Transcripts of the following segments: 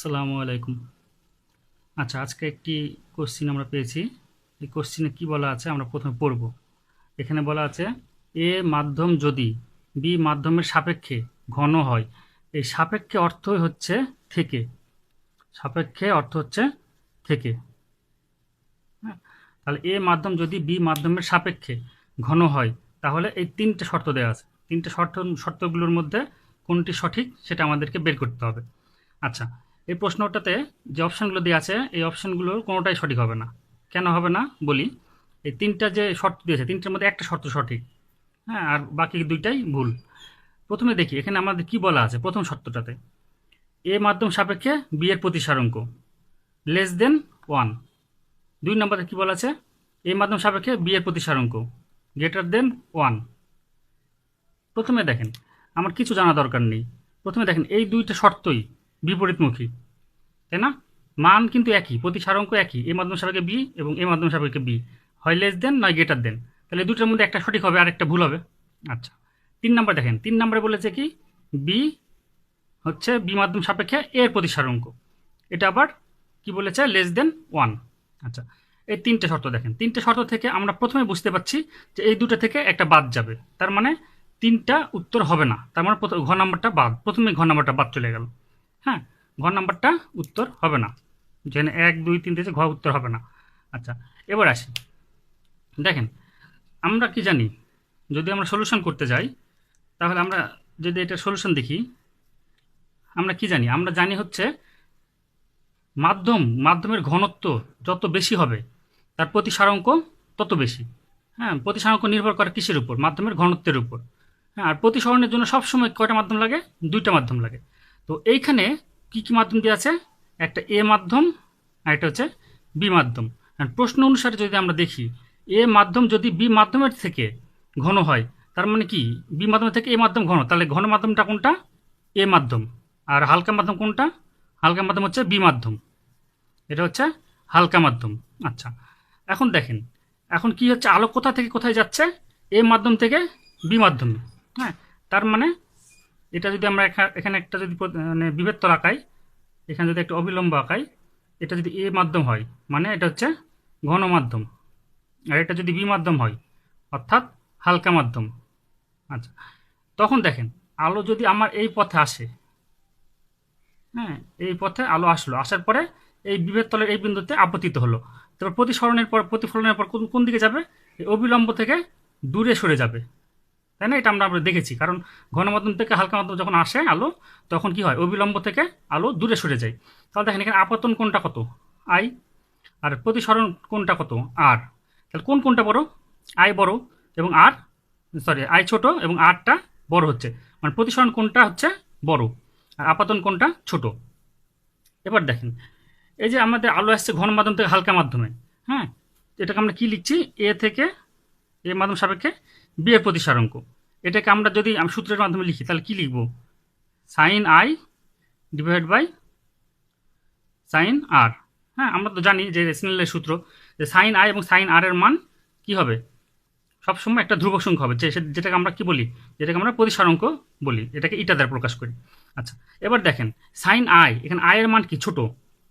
আসসালামু আলাইকুম। আচ্ছা, আজকে একটি কোশ্চিন আমরা পেয়েছি। এই কোশ্চিনে কি বলা আছে আমরা প্রথমে পড়ব। এখানে বলা আছে এ মাধ্যম যদি বি মাধ্যমের সাপেক্ষে ঘন হয়। এই সাপেক্ষে অর্থই হচ্ছে থেকে। সাপেক্ষে অর্থ হচ্ছে থেকে। হ্যাঁ, তাহলে এ মাধ্যম যদি বি মাধ্যমের সাপেক্ষে ঘন হয়, তাহলে এই তিনটে শর্ত দেওয়া আছে। তিনটে শর্তগুলোর মধ্যে কোনটি সঠিক সেটা আমাদেরকে বের করতে হবে। আচ্ছা, এই প্রশ্নটাতে যে অপশানগুলো দেওয়া আছে এই অপশানগুলোর কোনোটাই সঠিক হবে না। কেন হবে না বলি। এই তিনটা যে শর্ত দিয়েছে তিনটার মধ্যে একটা শর্ত সঠিক, হ্যাঁ, আর বাকি দুইটাই ভুল। প্রথমে দেখি এখানে আমাদের কি বলা আছে প্রথম শর্তটাতে। এ মাধ্যম সাপেক্ষে বি এর প্রতিসারাঙ্ক লেস দেন ওয়ান। দুই নম্বরে কি বলা আছে, এ মাধ্যম সাপেক্ষে বি এর প্রতিসারাঙ্ক গ্রেটার দেন ওয়ান। প্রথমে দেখেন, আমার কিছু জানা দরকার নেই। প্রথমে দেখেন এই দুইটা শর্তই বিপরীতমুখী, তাই না? মান কিন্তু একই, প্রতিসারাঙ্ক একই, এ মাধ্যম সাপেক্ষে বি এবং এ মাধ্যম সাপেক্ষে বি, হয় লেস দেন নয় গ্রেটার দেন। তাহলে এই দুটোর মধ্যে একটা সঠিক হবে আর একটা ভুল হবে। আচ্ছা, তিন নম্বর দেখেন, তিন নম্বরে বলেছে কি বি হচ্ছে বি মাধ্যম সাপেক্ষে এর প্রতিসারাঙ্ক, এটা আবার কি বলেছে লেস দেন ওয়ান। আচ্ছা, এই তিনটে শর্ত দেখেন, তিনটে শর্ত থেকে আমরা প্রথমে বুঝতে পারছি যে এই দুটো থেকে একটা বাদ যাবে, তার মানে তিনটা উত্তর হবে না, তার মানে ঘ নাম্বারটা বাদ, প্রথমে ঘ নাম্বারটা বাদ চলে গেল। হ্যাঁ, ঘ নাম্বারটা উত্তর হবে না, যেখানে এক দুই তিন থেকে ঘ উত্তর হবে না। আচ্ছা, এবার আসি, দেখেন আমরা কি জানি, যদি আমরা সলিউশন করতে যাই তাহলে আমরা যদি এটা সলিউশন দেখি, আমরা কি জানি, আমরা জানি হচ্ছে মাধ্যমের ঘনত্ব যত বেশি হবে তার প্রতিসারাঙ্ক তত বেশি। হ্যাঁ, প্রতিসারাঙ্ক নির্ভর করে কিসের উপর? মাধ্যমের ঘনত্বের উপর। হ্যাঁ, আর প্রতিসরণের জন্য সবসময় কয়টা মাধ্যম লাগে? দুইটা মাধ্যম লাগে। তো এইখানে কি কি মাধ্যম দেওয়া আছে? একটা এ মাধ্যম আর একটা হচ্ছে বি মাধ্যম। আর প্রশ্ন অনুসারে যদি আমরা দেখি, এ মাধ্যম যদি বি মাধ্যমের থেকে ঘন হয়, তার মানে কি বি মাধ্যমের থেকে এ মাধ্যম ঘন, তাহলে ঘন মাধ্যমটা কোনটা? এ মাধ্যম। আর হালকা মাধ্যম কোনটা? হালকা মাধ্যম হচ্ছে বি মাধ্যম। এটা হচ্ছে হালকা মাধ্যম। আচ্ছা, এখন দেখেন, এখন কি হচ্ছে, আলো কোথা থেকে কোথায় যাচ্ছে? এ মাধ্যম থেকে বি মাধ্যমে। হ্যাঁ, তার মানে এটা যদি আমরা এখানে একটা যদি মানে বিভেত্তর আঁকাই, এখানে যদি একটা অবিলম্ব আঁকাই, এটা যদি এ মাধ্যম হয় মানে এটা হচ্ছে ঘন মাধ্যম, আর এটা যদি বি মাধ্যম হয় অর্থাৎ হালকা মাধ্যম। আচ্ছা, তখন দেখেন আলো যদি আমার এই পথে আসে, হ্যাঁ, এই পথে আলো আসলো, আসার পরে এই বিভেদ তলের এই বিন্দুতে আপতিত হলো। তারপর প্রতিফলনের পর কোন কোন দিকে যাবে? এই অবিলম্ব থেকে দূরে সরে যাবে, তাই না? এটা আমরা দেখেছি, কারণ ঘন মাধ্যম থেকে হালকা মাধ্যম যখন আসে আলো, তখন কি হয়, অবিলম্ব থেকে আলো দূরে সরে যায়। তাহলে দেখেন এখানে আপতন কোনটা কত? আই। আর প্রতিসরণ কোনটা কত? আর। তাহলে কোনটা বড়? আই বড় এবং আর, সরি, আই ছোট এবং আরটা বড় হচ্ছে, মানে প্রতিসরণ কোনটা হচ্ছে বড় আর আপাতন কোনটা ছোট। এবার দেখেন, এই যে আমাদের আলো আসছে ঘন মাধ্যম থেকে হালকা মাধ্যমে, হ্যাঁ, এটাকে আমরা কি লিখছি? এ থেকে এ মাধ্যম সাপেক্ষে বি এর প্রতিসারাঙ্ক। এটাকে আমরা যদি সূত্রের মাধ্যমে লিখি তাহলে কি লিখব? Sine i divide by sine r. হ্যাঁ, আমরা তো জানি যে স্নেলের সূত্র, যে সাইন আই এবং সাইন আর এর মান কি হবে? সবসময় একটা ধ্রুবক সংখ্যা হবে, যেটাকে আমরা কি বলি? যেটাকে আমরা প্রতিসারাঙ্ক বলি, এটাকে ইটা দ্বারা প্রকাশ করি। আচ্ছা, এবার দেখেন সাইন আই, এখানে আই এর মান কি? ছোট,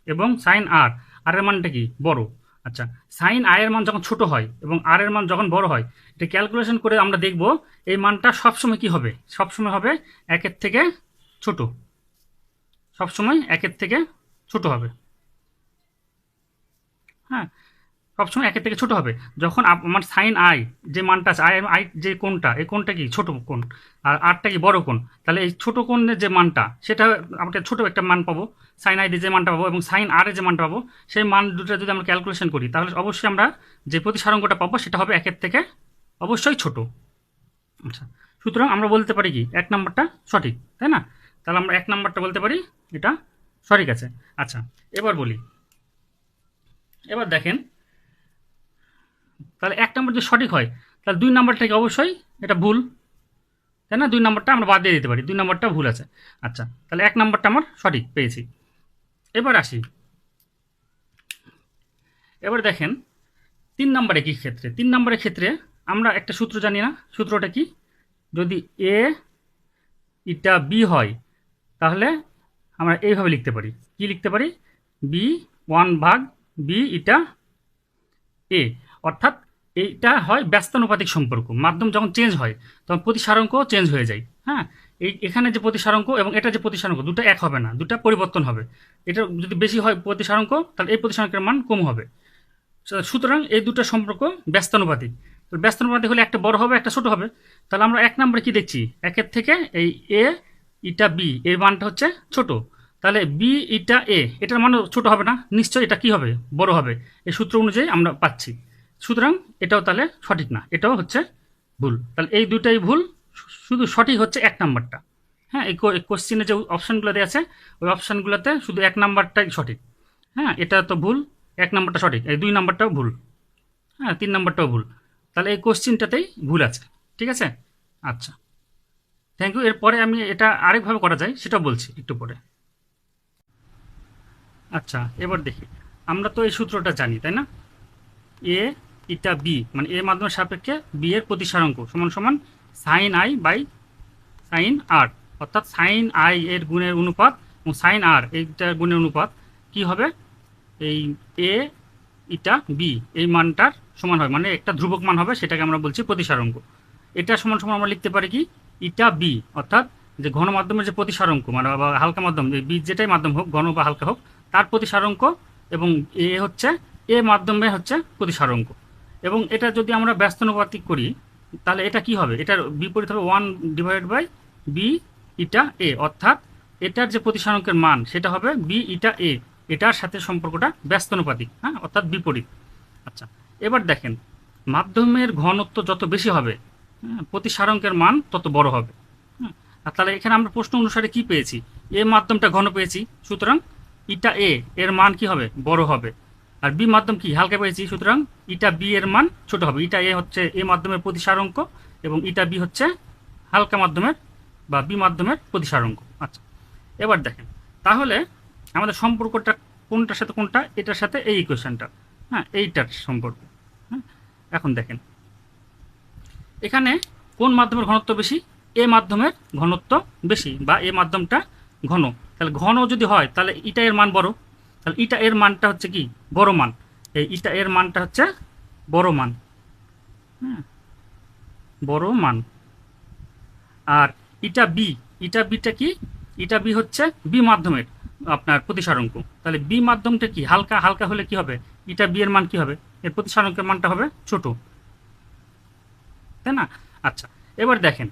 এবং সাইন আর, আর এর মানটা কি? বড়। আচ্ছা, সাইন আই এর মান যখন ছোট হয় এবং আর এর মান যখন বড় হয়, এটা ক্যালকুলেশন করে আমরা দেখব এই মানটা সবসময় কি হবে? সবসময় হবে একের থেকে ছোট, সবসময় একের থেকে ছোট হবে। হ্যাঁ, সবসময় একের থেকে ছোট হবে। যখন আমার সাইন আই যে মানটা আছে, আই আই যে কোণটা, এই কোণটা কি? ছোট কোণ, আর আরটা কি? বড় কোণ। তাহলে এই ছোট কোণের যে মানটা, সেটা আমরা ছোট একটা মান পাবো, সাইন আই যে মানটা পাবো এবং সাইন আর এর যে মানটা পাবো, সেই মান দুটো যদি আমরা ক্যালকুলেশন করি তাহলে অবশ্যই আমরা যে প্রতিসারাঙ্কটা পাবো সেটা হবে একের থেকে অবশ্যই ছোট। আচ্ছা, সুতরাং আমরা বলতে পারি কি এক নাম্বারটা সঠিক, তাই না? তাহলে আমরা এক নাম্বারটা বলতে পারি এটা সঠিক আছে। আচ্ছা, এবার বলি, এবার দেখেন, তাহলে এক নম্বর যদি সঠিক হয় তাহলে দুই নম্বরটা কি? অবশ্যই এটা ভুল, তাই না? দুই নম্বরটা আমরা বাদ দিয়ে দিতে পারি, দুই নম্বরটা ভুল আছে। আচ্ছা, তাহলে এক নম্বরটা আমার সঠিক পেয়েছি। এবার আসি, এবার দেখেন তিন নম্বরে কি ক্ষেত্রে, তিন নম্বরের ক্ষেত্রে আমরা একটা সূত্র জানি না, সূত্রটা কি? যদি এ ইটা বি হয় তাহলে আমরা এইভাবে লিখতে পারি, কি লিখতে পারি, বি ওয়ান ভাগ বি ইটা এ, অর্থাৎ এইটা হয় ব্যস্তানুপাতিক সম্পর্ক। মাধ্যম যখন চেঞ্জ হয় তখন প্রতিসারাঙ্ক চেঞ্জ হয়ে যায়। হ্যাঁ, এখানে যে প্রতিসারাঙ্ক এবং এটা যে প্রতিসারাঙ্ক দুটো এক হবে না, দুটো পরিবর্তন হবে। এটা যদি বেশি হয় প্রতিসারাঙ্ক, তাহলে এই প্রতিসারাঙ্কের মান কম হবে। সুতরাং এই দুটো সম্পর্ক ব্যস্তানুপাতিক। ব্যস্তানুপাতিক হলে একটা বড় হবে, একটা ছোট হবে। তাহলে আমরা এক নম্বরে কি দেখছি, একের থেকে এই এ ইটা বি এর মানটা হচ্ছে ছোট। তাহলে বি ইটা এ এটার মানও ছোট হবে না, নিশ্চয়ই এটা কি হবে, বড় হবে। এই সূত্র অনুযায়ী আমরা পাচ্ছি। সুতরাং এটাও তাহলে সঠিক না, এটাও হচ্ছে ভুল। তাহলে এই দুটাই ভুল, শুধু সঠিক হচ্ছে এক নাম্বারটা। হ্যাঁ, এই কোশ্চেনে যে অপশানগুলো দেওয়া আছে ওই অপশানগুলোতে শুধু এক নাম্বারটাই সঠিক। হ্যাঁ, এটা তো ভুল, এক নাম্বারটা সঠিক, এই দুই নাম্বারটাও ভুল। হ্যাঁ, তিন নাম্বারটাও ভুল। তাহলে এই কোশ্চেনটাতেই ভুল আছে। ঠিক আছে, আচ্ছা, থ্যাংক ইউ। এরপরে আমি এটা আরেকভাবে করা যায় সেটাও বলছি একটু পরে। আচ্ছা, এবার দেখি, আমরা তো এই সূত্রটা জানি তাই না, এ ইটা বি মানে এ মাধ্যমের সাপেক্ষে বি এর প্রতিসারাঙ্ক সমান সমান সাইন আই বাই সাইন আর, অর্থাৎ সাইন আই এর গুণের অনুপাত এবং সাইন আর এইটার গুণের অনুপাত কি হবে, এই এ ইটা বি এই মানটার সমান হবে, মানে একটা ধ্রুবক মান হবে, সেটাকে আমরা বলছি প্রতিসারাঙ্ক। এটা সমান সমান আমরা লিখতে পারি কি, ইটা বি, অর্থাৎ যে ঘন মাধ্যমের যে প্রতিসারাঙ্ক মানে বা হালকা মাধ্যম, বি যেটাই মাধ্যম হোক ঘন বা হালকা হোক তার প্রতিসারাঙ্ক, এবং এ হচ্ছে এ মাধ্যমে হচ্ছে প্রতিসারাঙ্ক। এবং এটা যদি আমরা ব্যস্তানুপাতিক করি তাহলে এটা কি হবে, এটার বিপরীত হবে 1/, বি ইটা এ, অর্থাৎ এটার যে প্রতিসারাঙ্কের মান সেটা হবে বি ইটা এ, এটার সাথে সম্পর্কটা ব্যস্তানুপাতিক। হ্যাঁ, অর্থাৎ বিপরীত। আচ্ছা, এবার দেখেন, মাধ্যমের ঘনত্ব যত বেশি হবে প্রতিসারাঙ্কের মান তত বড় হবে। হ্যাঁ, আর তাহলে এখানে আমরা প্রশ্ন অনুসারে কি পেয়েছি, এ মাধ্যমটা ঘন পেয়েছি, সুতরাং ইটা এ এর মান কি হবে, বড় হবে। আর বি মাধ্যম কি হালকা পেয়েছি, সুতরাং ইটা বি এর মান ছোট হবে। ইটা এ হচ্ছে এ মাধ্যমের প্রতিসারাঙ্ক এবং ইটা বি হচ্ছে হালকা মাধ্যমের বা বি মাধ্যমের প্রতিসারাঙ্ক। আচ্ছা, এবার দেখেন, তাহলে আমাদের সম্পর্কটা কোনটার সাথে কোনটা, এটার সাথে এই ইকুয়েশনটা, হ্যাঁ এইটার সম্পর্ক। হ্যাঁ, এখন দেখেন এখানে কোন মাধ্যমের ঘনত্ব বেশি, এ মাধ্যমের ঘনত্ব বেশি বা এ মাধ্যমটা ঘন। তাহলে ঘন যদি হয় তাহলে ইটা এর মান বড়, তাহলে ইটা এর মানটা হচ্ছে কি, বড় মান। এই ইটা এর মানটা হচ্ছে বড় মান। হ্যাঁ, বড় মান। আর ইটা বি, ইটা বিটা কি, ইটা বি হচ্ছে বি মাধ্যমের আপনার প্রতিসারাঙ্ক। তাহলে বি মাধ্যমটা কি হালকা, হালকা হলে কি হবে, ইটা বি এর মান কি হবে, এর প্রতিসারাঙ্কের মানটা হবে ছোট, তাই না। আচ্ছা, এবার দেখেন,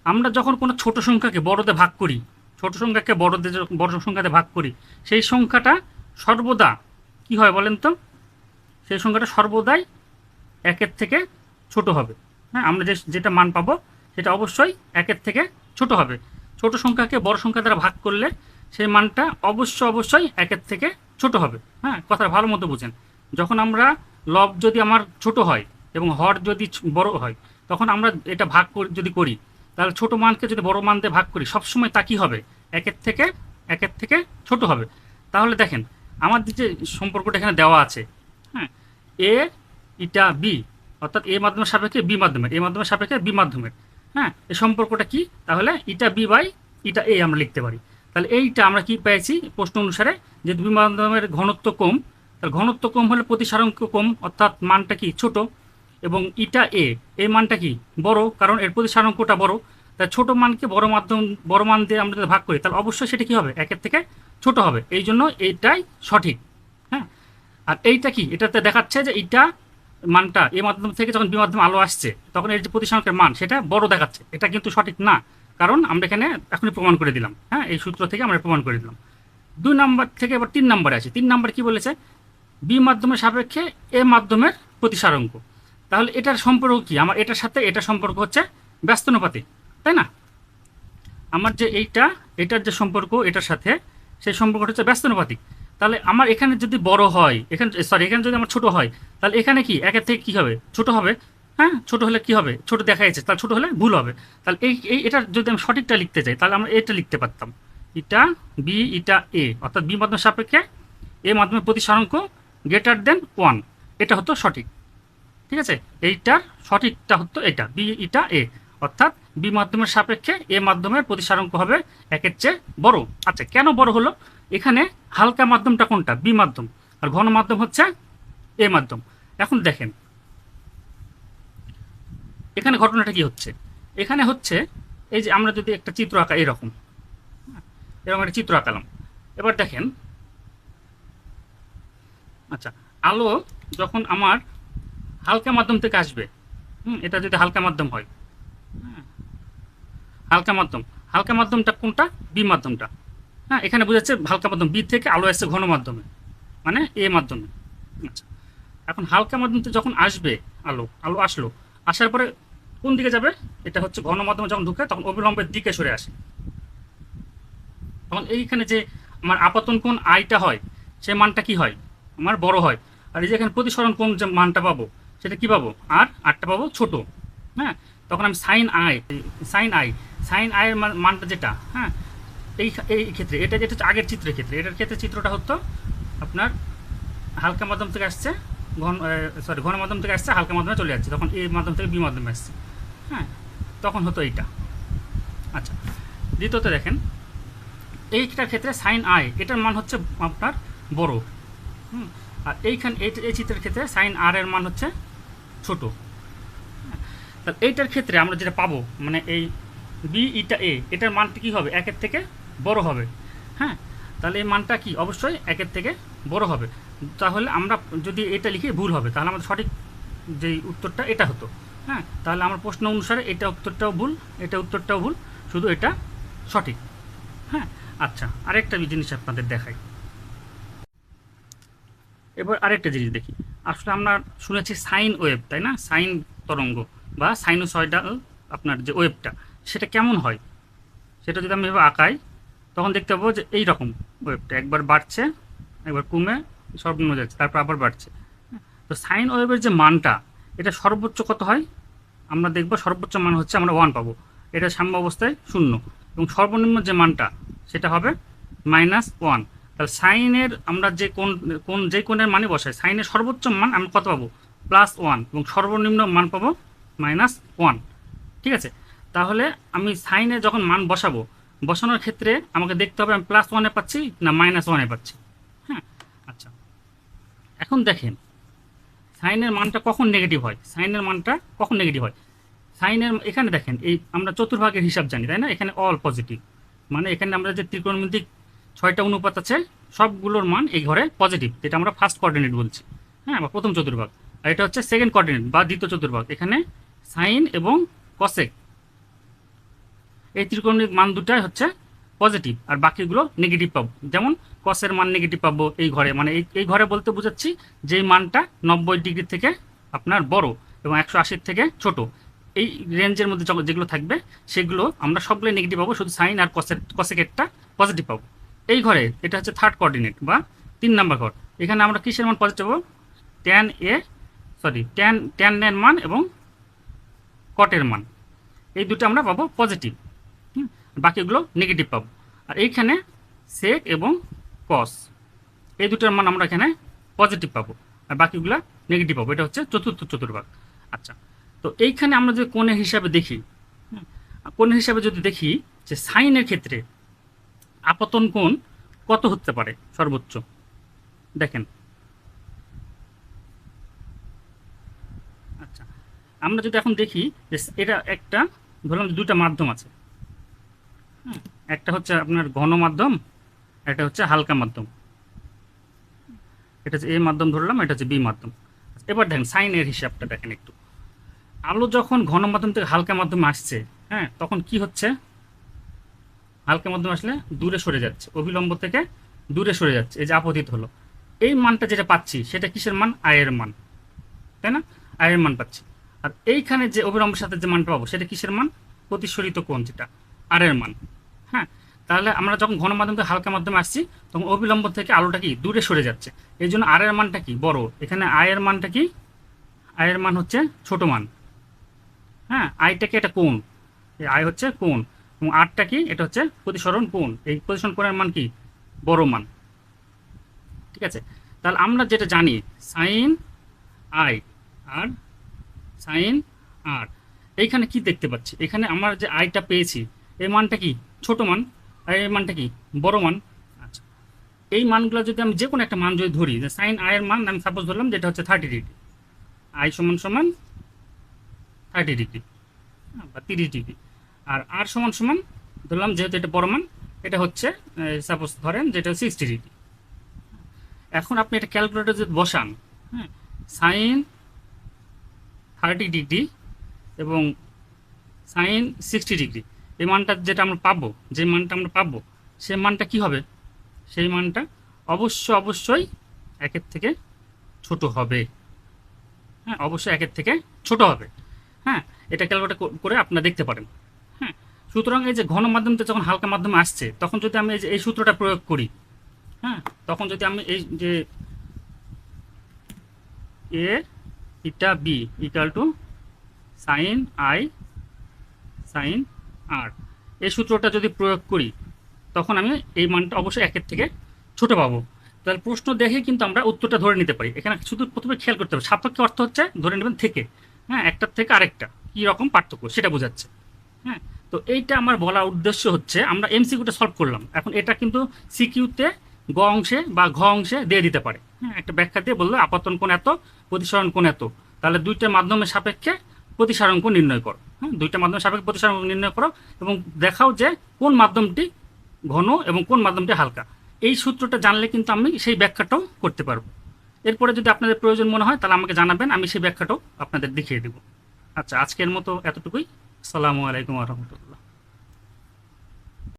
আমরা যখন কোনো ছোট সংখ্যাকে বড়তে ভাগ করি, ছোট সংখ্যাকে বড় সংখ্যাতে ভাগ করি, সেই সংখ্যাটা সর্বদা কি হয় বলেন তো, সেই সংখ্যাটা সর্বদাই একের থেকে ছোট হবে। হ্যাঁ, আমরা যেটা মান পাবো সেটা অবশ্যই একের থেকে ছোট হবে। ছোট সংখ্যাকে বড় সংখ্যা দ্বারা ভাগ করলে সেই মানটা অবশ্যই একের থেকে ছোট হবে। হ্যাঁ, কথাটা ভালো মতো বুঝেন। যখন আমরা লব যদি আমার ছোট হয় এবং হর যদি বড় হয়, তখন আমরা এটা ভাগ যদি করি, তাহলে ছোট মানকে যদি বড় মান দিয়ে ভাগ করি সবসময় তা কী হবে, একের থেকে ছোট হবে। তাহলে দেখেন আমাদের যে সম্পর্কটা এখানে দেওয়া আছে, হ্যাঁ, এ ইটা বি, অর্থাৎ এ মাধ্যমের সাপেক্ষে বি মাধ্যমের, এ মাধ্যমের সাপেক্ষে বি মাধ্যমের। হ্যাঁ, এই সম্পর্কটা কি, তাহলে ইটা বি বাই ইটা এ আমরা লিখতে পারি। তাহলে এইটা আমরা কি পেয়েছি প্রশ্ন অনুসারে, যে বি মাধ্যমের ঘনত্ব কম, তাহলে ঘনত্ব কম হলে প্রতিসারাঙ্ক কম, অর্থাৎ মানটা কি ছোট। এবং ইটা এ এই মানটা কি বড়, কারণ এর প্রতিসারাঙ্কটা বড়। তাই ছোট মানকে বড় মান দিয়ে আমরা যদি ভাগ করি তাহলে অবশ্যই সেটা কি হবে, একের থেকে ছোট হবে। এই জন্য এইটাই সঠিক। হ্যাঁ, আর এইটা কি, এটাতে দেখাচ্ছে যে এইটা মানটা এ মাধ্যম থেকে যখন বি মাধ্যমে আলো আসছে তখন এর যে প্রতিসারাঙ্কের মান সেটা বড় দেখাচ্ছে, এটা কিন্তু সঠিক না। কারণ আমরা এখানে এখনই প্রমাণ করে দিলাম। হ্যাঁ, এই সূত্র থেকে আমরা প্রমাণ করে দিলাম। 2 নাম্বার থেকে এবার 3 নাম্বারে আছে। 3 নাম্বার কি বলেছে, বি মাধ্যমের সাপেক্ষে এ মাধ্যমের প্রতিসারাঙ্ক। তাহলে এটার সম্পর্ক কি, আমার এটার সাথে এটা সম্পর্ক হচ্ছে ব্যস্তানুপাতিক, তাই না। আমার যে এটার যে সম্পর্ক এটার সাথে, সেই সম্পর্কটা হচ্ছে ব্যস্তানুপাতিক। তাহলে আমার এখানে যদি বড় হয়, এখানে যদি আমার ছোট হয়, তাহলে এখানে কি একের থেকে কি হবে, ছোট হবে। হ্যাঁ, ছোট হলে কি হবে, ছোট দেখা যাচ্ছে, তাহলে ছোট হলে ভুল হবে। তাহলে এটার যদি আমি সঠিকটা লিখতে চাই তাহলে আমরা এটা লিখতে পারতাম, ইটা বি ইটা এ, অর্থাৎ বি মাধ্যমের সাপেক্ষে এ মাধ্যমের প্রতিসারাঙ্ক >1, এটা হতো সঠিক। ঠিক আছে, এইটার সঠিকটা হতো এটা বি ইটা এ, অর্থাৎ বি মাধ্যমের সাপেক্ষে এ মাধ্যমের প্রতিসারাঙ্ক হবে একের চেয়ে বড়। আচ্ছা, কেন বড় হলো? এখানে হালকা মাধ্যমটা কোনটা? বি মাধ্যম, আর ঘন মাধ্যম হচ্ছে এ মাধ্যম। এখন দেখেন এখানে ঘটনাটা কি হচ্ছে। এখানে হচ্ছে এই যে আমরা যদি একটা চিত্র আঁকা, এরকম এরকম একটা চিত্র আঁকালাম। এবার দেখেন, আচ্ছা, আলো যখন আমার হালকা মাধ্যম থেকে আসবে, এটা যদি হালকা মাধ্যম হয়, হালকা মাধ্যম, হালকা মাধ্যমটা কোনটা? বি মাধ্যমটা। হ্যাঁ, এখানে বোঝাচ্ছে হালকা মাধ্যম, বি থেকে আলো আসছে ঘন মাধ্যমে, মানে এ মাধ্যমে। আচ্ছা, এখন হালকা মাধ্যমতে যখন আসবে আলো, আলো আসলো, আসার পরে কোন দিকে যাবে? এটা হচ্ছে ঘন মাধ্যমে যখন ঢুকে তখন অবিলম্বের দিকে সরে আসে। তখন এইখানে যে আমার আপতন কোণ আইটা হয়, সেই মানটা কি হয়? আমার বড় হয়। আর এই যে এখানে প্রতিসরণ কোণ যে মানটা পাবো, সেটা কি পাবো? আরটা পাবো ছোট। হ্যাঁ, তখন আমি সাইন আয়ের মানটা যেটা, হ্যাঁ, এই ক্ষেত্রে এটা যেটা হচ্ছে আগের চিত্রের ক্ষেত্রে, এটার ক্ষেত্রে চিত্রটা হতো আপনার হালকা মাধ্যম থেকে আসছে ঘন মাধ্যম থেকে আসছে, হালকা মাধ্যমে চলে যাচ্ছে, তখন এ মাধ্যম থেকে বি মাধ্যমে আসছে। হ্যাঁ, তখন হতো এইটা। আচ্ছা, দ্বিতীয়ত দেখেন, এইটার ক্ষেত্রে সাইন আই, এটার মান হচ্ছে আপনার বড়। আর এইখানে এই চিত্রের ক্ষেত্রে সাইন আর এর মান হচ্ছে ছোট। তাহলে এইটার ক্ষেত্রে আমরা যেটা পাবো, মানে এই বি ইটা এ, এটার মানটা কী হবে? একের থেকে বড় হবে। হ্যাঁ, তাহলে এই মানটা কি? অবশ্যই একের থেকে বড় হবে। তাহলে আমরা যদি এটা লিখি ভুল হবে, তাহলে আমাদের সঠিক যেই উত্তরটা এটা হতো। হ্যাঁ, তাহলে আমার প্রশ্ন অনুসারে এটা উত্তরটাও ভুল, এটা উত্তরটাও ভুল, শুধু এটা সঠিক। হ্যাঁ, আচ্ছা, আরেকটা জিনিস আপনাদের দেখাই। এবার আরেকটা জিনিস দেখি। আসলে আমরা শুনেছি সাইন ওয়েভ, তাই না? সাইন তরঙ্গ বা সাইনোসয়েডাল আপনার যে ওয়েভটা, সেটা কেমন হয়? সেটা যদি আমি এভাবে আঁকাই, তখন দেখতে পাবো যে এই রকম ওয়েভটা একবার বাড়ছে, একবার কমে সর্বনিম্ন যাচ্ছে, তারপর আবার বাড়ছে। তো সাইন ওয়েভের যে মানটা, এটা সর্বোচ্চ কত হয়? আমরা দেখব সর্বোচ্চ মান হচ্ছে আমরা 1 পাবো, এটা সাম্য অবস্থায় 0, এবং সর্বনিম্ন যে মানটা সেটা হবে -1। তাহলে সাইনের আমরা যে কোন যে কোণের মানে বসাই, সাইনের সর্বোচ্চ মান আমরা কত পাবো? +1, এবং সর্বনিম্ন মান পাবো -1। ঠিক আছে, তাহলে আমি সাইনে যখন মান বসাবো, বসানোর ক্ষেত্রে আমাকে দেখতে হবে আমি +1-এ পাচ্ছি না -1-এ পাচ্ছি। হ্যাঁ, আচ্ছা, এখন দেখেন সাইনের মানটা কখন নেগেটিভ হয়? সাইনের মানটা কখন নেগেটিভ হয়? সাইনের এখানে দেখেন, এই আমরা চতুর্ভাগের হিসাব জানি, তাই না? এখানে অল পজিটিভ, মানে এখানে আমরা যে ত্রিকোণমিতিক 6টা অনুপাত আছে, সবগুলোর মান এই ঘরে পজিটিভ, যেটা আমরা ফার্স্ট কোঅর্ডিনেট বলছি। হ্যাঁ, বা প্রথম চতুর্ভাগ। আর এটা হচ্ছে সেকেন্ড কোঅর্ডিনেট বা দ্বিতীয় চতুর্ভাগ। এখানে সাইন এবং কসেক, এই ত্রিকোণমিতিক মান দুটাই হচ্ছে পজিটিভ, আর বাকিগুলো নেগেটিভ পাবো। যেমন কসের মান নেগেটিভ পাবো এই ঘরে, মানে এই ঘরে বলতে বোঝাচ্ছি যেই মানটা 90 ডিগ্রি থেকে আপনার বড় এবং 180 থেকে ছোট, এই রেঞ্জের মধ্যে যেগুলো থাকবে সেগুলো আমরা সবগুলো নেগেটিভ পাবো, শুধু সাইন আর কসেকেরটা পজিটিভ পাবো। এই ঘরে এটা হচ্ছে থার্ড কোঅর্ডিনেট বা 3 নাম্বার ঘর। এখানে আমরা কিসের মান পজিটিভ পাবো? ট্যান এর মান এবং কটের মান, এই দুটো আমরা পাবো পজিটিভ। বাকিগুলো নেগেটিভ পাবো। আর এইখানে সেক এবং কস, এই দুটোর মান আমরা এখানে পজিটিভ পাবো, আর বাকিগুলো নেগেটিভ পাবো। এটা হচ্ছে চতুর্থ চতুর্ভাগ। আচ্ছা, তো এইখানে আমরা যদি কোণের হিসাবে দেখি, কোণের হিসাবে যদি দেখি যে সাইনের ক্ষেত্রে আপতন কোণ কত হতে পারে সর্বোচ্চ, দেখেন। আচ্ছা, আমরা যদি এখন দেখি যে এটা একটা, ধরলাম দুটা মাধ্যম আছে, একটা হচ্ছে আপনার ঘন মাধ্যম, একটা হচ্ছে হালকা মাধ্যম। এটা হচ্ছে এ মাধ্যম ধরলাম, এটা হচ্ছে বি মাধ্যম। এবার দেখেন সাইনের হিসাবটা দেখেন একটু। আলো যখন ঘন মাধ্যম থেকে হালকা মাধ্যমে আসছে, হ্যাঁ, তখন কি হচ্ছে? হালকা মাধ্যমে আসলে দূরে সরে যাচ্ছে, অবিলম্ব থেকে দূরে সরে যাচ্ছে, এই যে আপতিত হলো। এই মানটা যেটা পাচ্ছি সেটা কিসের মান? আয়ের মান, তাই না? আয়ের মান পাচ্ছি। আর এইখানে যে অবিলম্বের সাথে যে মানটা পাবো সেটা কিসের মান? প্রতিসরিত কোণ, যেটা আর এর মান। হ্যাঁ, তাহলে আমরা যখন ঘন মাধ্যম থেকে হালকা মাধ্যমে আসছি, তখন অবিলম্ব থেকে আলোটা কি দূরে সরে যাচ্ছে, এই জন্য আর এর মানটা কি? বড়। এখানে আয়ের মানটা কি? আয়ের মান হচ্ছে ছোট মান। হ্যাঁ, আইটা কি? এটা কোণ, এই আয় হচ্ছে কোণ, এবং আরটা কি? এটা হচ্ছে প্রতিসরণ কোণ। এই প্রতিসরণ কোণের মান কি? বড় মান। ঠিক আছে, তাহলে আমরা যেটা জানি সাইন আই আর সাইন আর, এইখানে কি দেখতে পাচ্ছি, এখানে আমার যে আইটা পেয়েছি এই মানটা কি ছোট মান আর এই মানটা কি বড় মান। আচ্ছা, এই মানগুলো যদি আমি যে কোনো একটা মান যদি ধরি, যে সাইন আয়ের মান আমি সাপোজ ধরলাম যেটা হচ্ছে 30 ডিগ্রি, আই সমান সমান 30 ডিগ্রি বা 30 ডিগ্রি, আর আর সমান সমান ধরলাম যেহেতু এটা বড় মান, এটা হচ্ছে সাপোজ ধরেন যেটা 60 ডিগ্রি। এখন আপনি এটা ক্যালকুলেটর যদি বসান, হ্যাঁ, সাইন 30 ডিগ্রি এবং সাইন 60 ডিগ্রি, এই মানটা যেটা আমরা পাবো, যে মানটা আমরা পাবো সেই মানটা কি হবে, সেই মানটা অবশ্যই একের থেকে ছোট হবে। হ্যাঁ, অবশ্যই একের থেকে ছোট হবে। হ্যাঁ, এটা ক্যালকুলেট করে আপনারা দেখতে পারেন। হ্যাঁ, সুতরাং এই যে ঘন মাধ্যমটা যখন হালকা মাধ্যমে আসছে, তখন যদি আমি এই যে এই সূত্রটা প্রয়োগ করি, হ্যাঁ, তখন যদি আমি এই যে a eta b equal to sine i sine r, এই সূত্রটা যদি প্রয়োগ করি, তখন আমি এই মানটা অবশ্যই একের থেকে ছোট পাবো। তাহলে প্রশ্ন দেখে কিন্তু আমরা উত্তরটা ধরে নিতে পারি। এখানে শুধু প্রথমে খেয়াল করতে হবে, সাপেক্ষ অর্থ হচ্ছে ধরে নেবেন থেকে, হ্যাঁ, একটার থেকে আরেকটা কী রকম পার্থক্য সেটা বোঝাচ্ছে। হ্যাঁ, তো এইটা আমার বলার উদ্দেশ্য হচ্ছে আমরা এমসিকিউটা সলভ করলাম, এখন এটা কিন্তু সিকিউতে গ অংশে বা ঘ অংশে দিয়ে দিতে পারে। হ্যাঁ, একটা ব্যাখ্যা দিয়ে বললো আপতন কোণ এত, প্রতিসরণ কোণ এত, তাহলে দুইটা মাধ্যমের সাপেক্ষে প্রতিসারণ কোণ নির্ণয় করো। হ্যাঁ, দুইটা মাধ্যমের সাপেক্ষে প্রতিসারণ কোণ নির্ণয় করো এবং দেখাও যে কোন মাধ্যমটি ঘন এবং কোন মাধ্যমটি হালকা। এই সূত্রটা জানলে কিন্তু আমি সেই ব্যাখ্যাটাও করতে পারবো। এরপরে যদি আপনাদের প্রয়োজন মনে হয় তাহলে আমাকে জানাবেন, আমি সেই ব্যাখ্যাটাও আপনাদের দেখিয়ে দেবো। আচ্ছা, আজকের মতো এতটুকুই। আসসালামু আলাইকুম রহমতুল্লাহ।